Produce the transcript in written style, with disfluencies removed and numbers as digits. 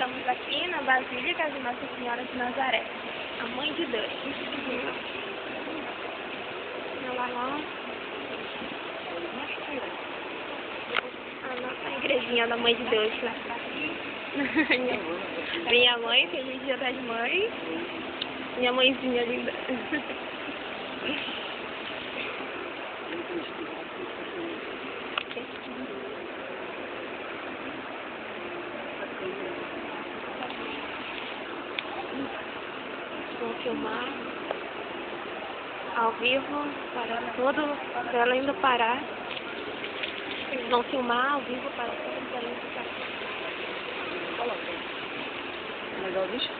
estamos aqui na Basílica de Nossa Senhora de Nazaré, a Mãe de Deus. Olha lá. A nossa igrejinha da Mãe de Deus. Minha mãe, feliz Dia das Mães. Minha mãezinha linda. Vou filmar ao vivo para além do Pará. Eles vão filmar ao vivo para todo além do Pará. Legal, bicho.